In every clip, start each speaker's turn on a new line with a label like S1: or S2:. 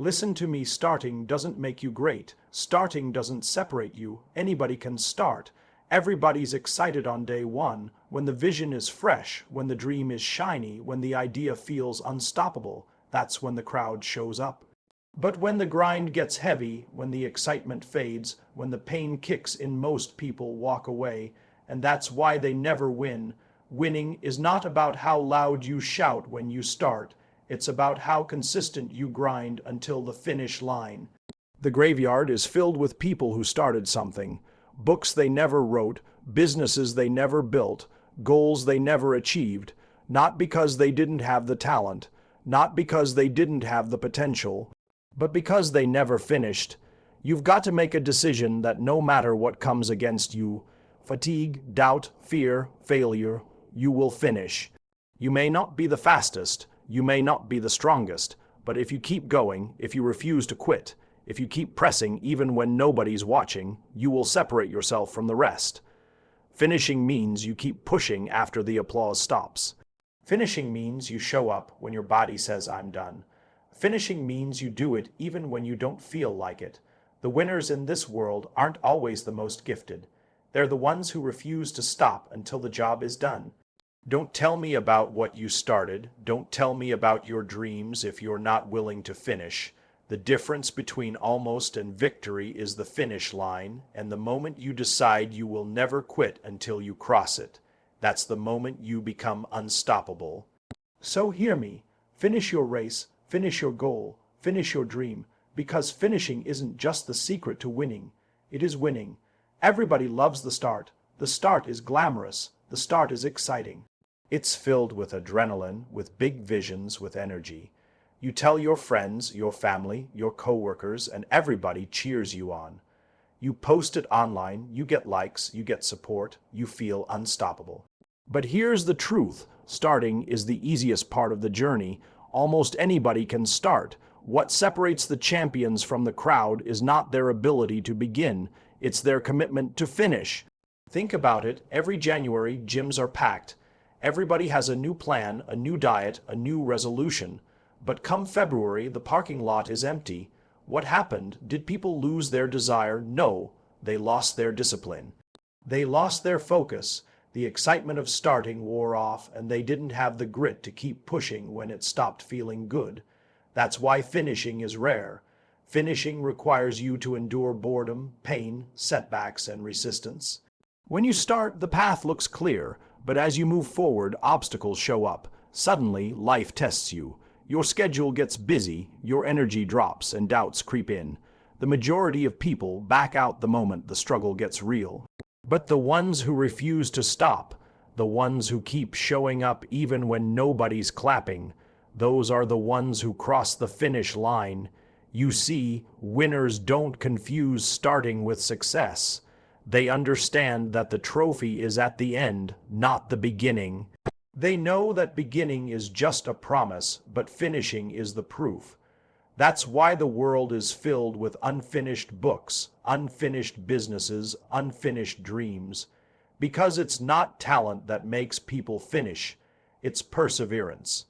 S1: Listen to me, starting doesn't make you great. Starting doesn't separate you. Anybody can start. Everybody's excited on day one, when the vision is fresh, when the dream is shiny, when the idea feels unstoppable. That's when the crowd shows up. But when the grind gets heavy, when the excitement fades, when the pain kicks in, most people walk away, and that's why they never win. Winning is not about how loud you shout when you start. It's about how consistent you grind until the finish line. The graveyard is filled with people who started something. Books they never wrote, businesses they never built, goals they never achieved, not because they didn't have the talent, not because they didn't have the potential, but because they never finished. You've got to make a decision that no matter what comes against you, fatigue, doubt, fear, failure, you will finish. You may not be the fastest, you may not be the strongest, but if you keep going, if you refuse to quit, if you keep pressing even when nobody's watching, you will separate yourself from the rest. Finishing means you keep pushing after the applause stops. Finishing means you show up when your body says, "I'm done." Finishing means you do it even when you don't feel like it. The winners in this world aren't always the most gifted. They're the ones who refuse to stop until the job is done. Don't tell me about what you started. Don't tell me about your dreams if you're not willing to finish. The difference between almost and victory is the finish line, and the moment you decide you will never quit until you cross it. That's the moment you become unstoppable. So hear me. Finish your race, finish your goal, finish your dream, because finishing isn't just the secret to winning. It is winning. Everybody loves the start. The start is glamorous. The start is exciting. It's filled with adrenaline, with big visions, with energy. You tell your friends, your family, your coworkers, and everybody cheers you on. You post it online, you get likes, you get support, you feel unstoppable. But here's the truth. Starting is the easiest part of the journey. Almost anybody can start. What separates the champions from the crowd is not their ability to begin, it's their commitment to finish. Think about it, every January gyms are packed. Everybody has a new plan, a new diet, a new resolution. But come February, the parking lot is empty. What happened? Did people lose their desire? No, they lost their discipline. They lost their focus. The excitement of starting wore off, and they didn't have the grit to keep pushing when it stopped feeling good. That's why finishing is rare. Finishing requires you to endure boredom, pain, setbacks, and resistance. When you start, the path looks clear, but as you move forward, obstacles show up. Suddenly, life tests you. Your schedule gets busy, your energy drops, and doubts creep in. The majority of people back out the moment the struggle gets real. But the ones who refuse to stop, the ones who keep showing up even when nobody's clapping, those are the ones who cross the finish line. You see, winners don't confuse starting with success. They understand that the trophy is at the end, not the beginning. They know that beginning is just a promise, but finishing is the proof. That's why the world is filled with unfinished books, unfinished businesses, unfinished dreams. Because it's not talent that makes people finish, it's perseverance.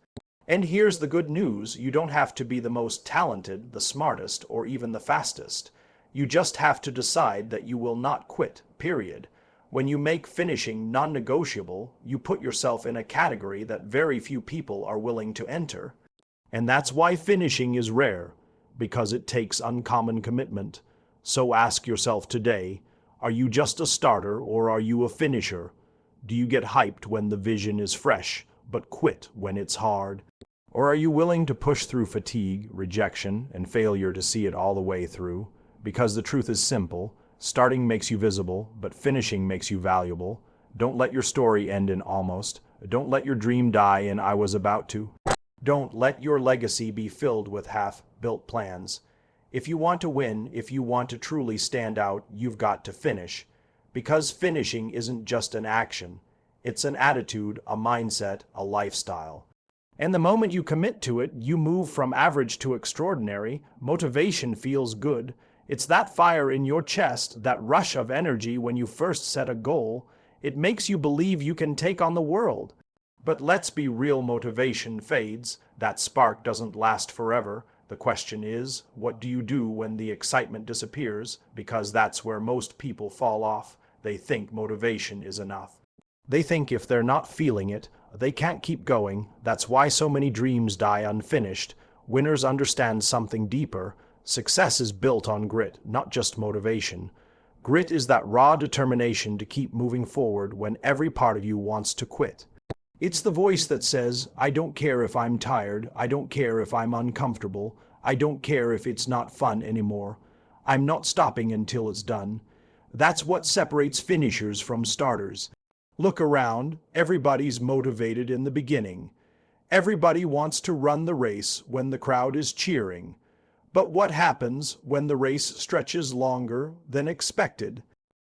S1: And here's the good news, you don't have to be the most talented, the smartest, or even the fastest. You just have to decide that you will not quit, period. When you make finishing non-negotiable, you put yourself in a category that very few people are willing to enter. And that's why finishing is rare, because it takes uncommon commitment. So ask yourself today, are you just a starter or are you a finisher? Do you get hyped when the vision is fresh, but quit when it's hard? Or are you willing to push through fatigue, rejection, and failure to see it all the way through? Because the truth is simple, starting makes you visible, but finishing makes you valuable. Don't let your story end in almost. Don't let your dream die in I was about to. Don't let your legacy be filled with half-built plans. If you want to win, if you want to truly stand out, you've got to finish. Because finishing isn't just an action. It's an attitude, a mindset, a lifestyle. And the moment you commit to it, you move from average to extraordinary. Motivation feels good. It's that fire in your chest, that rush of energy when you first set a goal. It makes you believe you can take on the world. But let's be real, motivation fades. That spark doesn't last forever. The question is, what do you do when the excitement disappears? Because that's where most people fall off. They think motivation is enough. They think if they're not feeling it, they can't keep going. That's why so many dreams die unfinished. Winners understand something deeper. Success is built on grit, not just motivation. Grit is that raw determination to keep moving forward when every part of you wants to quit. It's the voice that says, I don't care if I'm tired, I don't care if I'm uncomfortable, I don't care if it's not fun anymore. I'm not stopping until it's done. That's what separates finishers from starters. Look around, everybody's motivated in the beginning. Everybody wants to run the race when the crowd is cheering. But what happens when the race stretches longer than expected?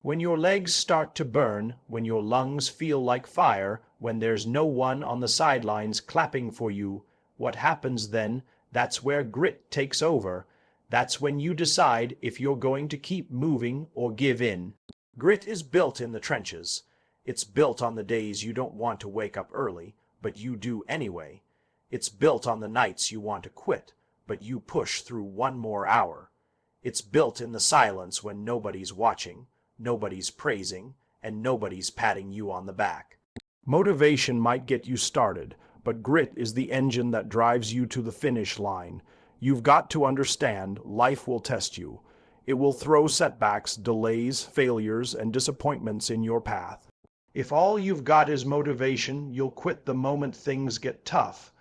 S1: When your legs start to burn, when your lungs feel like fire, when there's no one on the sidelines clapping for you, what happens then? That's where grit takes over. That's when you decide if you're going to keep moving or give in. Grit is built in the trenches. It's built on the days you don't want to wake up early, but you do anyway. It's built on the nights you want to quit, but you push through one more hour. It's built in the silence when nobody's watching, nobody's praising, and nobody's patting you on the back. Motivation might get you started, but grit is the engine that drives you to the finish line. You've got to understand, life will test you. It will throw setbacks, delays, failures, and disappointments in your path. If all you've got is motivation, you'll quit the moment things get tough.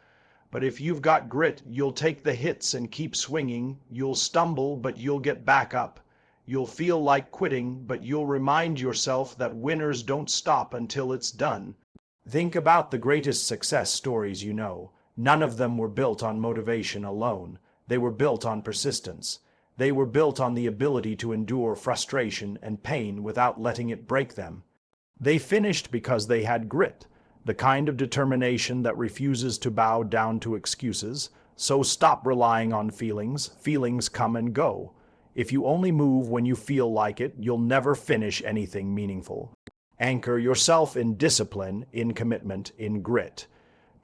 S1: But if you've got grit, you'll take the hits and keep swinging. You'll stumble, but you'll get back up. You'll feel like quitting, but you'll remind yourself that winners don't stop until it's done. Think about the greatest success stories you know. None of them were built on motivation alone. They were built on persistence. They were built on the ability to endure frustration and pain without letting it break them. They finished because they had grit. The kind of determination that refuses to bow down to excuses. So stop relying on feelings. Feelings come and go. If you only move when you feel like it, you'll never finish anything meaningful. Anchor yourself in discipline, in commitment, in grit.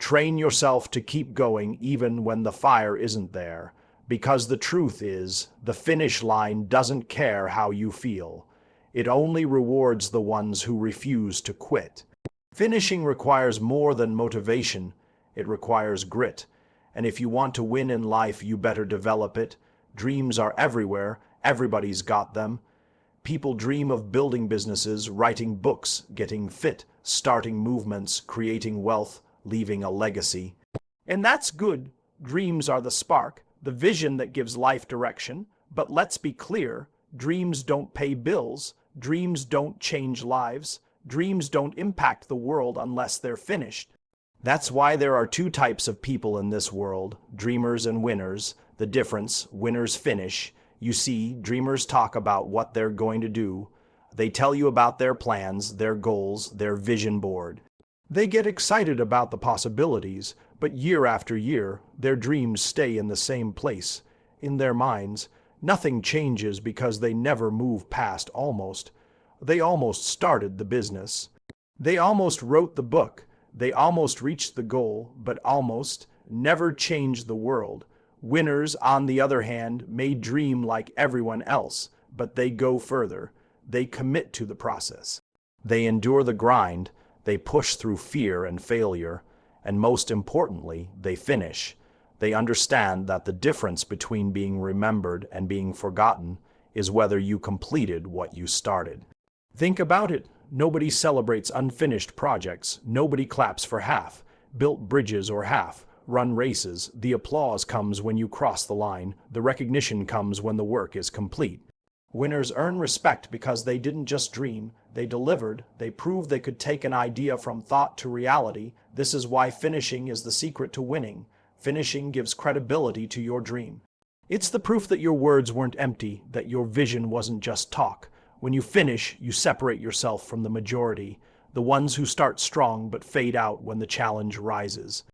S1: Train yourself to keep going even when the fire isn't there. Because the truth is, the finish line doesn't care how you feel. It only rewards the ones who refuse to quit. Finishing requires more than motivation. It requires grit. And if you want to win in life, you better develop it. Dreams are everywhere. Everybody's got them. People dream of building businesses, writing books, getting fit, starting movements, creating wealth, leaving a legacy. And that's good. Dreams are the spark, the vision that gives life direction. But let's be clear, dreams don't pay bills. Dreams don't change lives. Dreams don't impact the world unless they're finished. That's why there are two types of people in this world, dreamers and winners. The difference, winners finish. You see, dreamers talk about what they're going to do. They tell you about their plans, their goals, their vision board. They get excited about the possibilities, but year after year, their dreams stay in the same place. In their minds, nothing changes because they never move past almost. They almost started the business. They almost wrote the book. They almost reached the goal, but almost never changed the world. Winners, on the other hand, may dream like everyone else, but they go further. They commit to the process. They endure the grind. They push through fear and failure. And most importantly, they finish. They understand that the difference between being remembered and being forgotten is whether you completed what you started. Think about it. Nobody celebrates unfinished projects. Nobody claps for half. Built bridges or half. Run races. The applause comes when you cross the line. The recognition comes when the work is complete. Winners earn respect because they didn't just dream. They delivered. They proved they could take an idea from thought to reality. This is why finishing is the secret to winning. Finishing gives credibility to your dream. It's the proof that your words weren't empty, that your vision wasn't just talk. When you finish, you separate yourself from the majority, the ones who start strong but fade out when the challenge rises.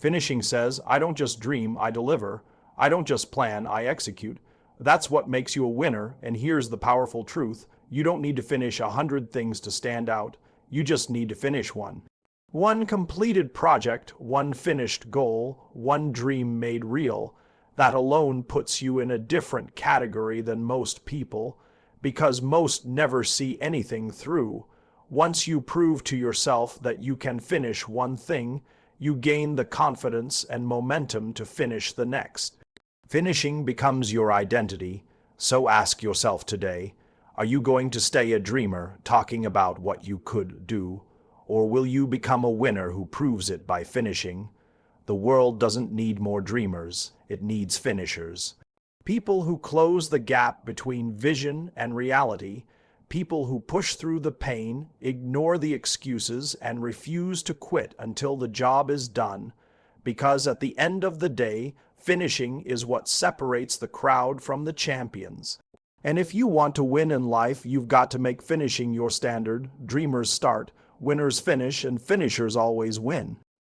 S1: Finishing says, I don't just dream, I deliver. I don't just plan, I execute. That's what makes you a winner, and here's the powerful truth. You don't need to finish 100 things to stand out. You just need to finish one. One completed project, one finished goal, one dream made real. That alone puts you in a different category than most people, because most never see anything through. Once you prove to yourself that you can finish one thing, you gain the confidence and momentum to finish the next. Finishing becomes your identity, so ask yourself today, are you going to stay a dreamer talking about what you could do, or will you become a winner who proves it by finishing? The world doesn't need more dreamers, it needs finishers. People who close the gap between vision and reality, people who push through the pain, ignore the excuses, and refuse to quit until the job is done, because at the end of the day, finishing is what separates the crowd from the champions. And if you want to win in life, you've got to make finishing your standard. Dreamers start, winners finish, and finishers always win.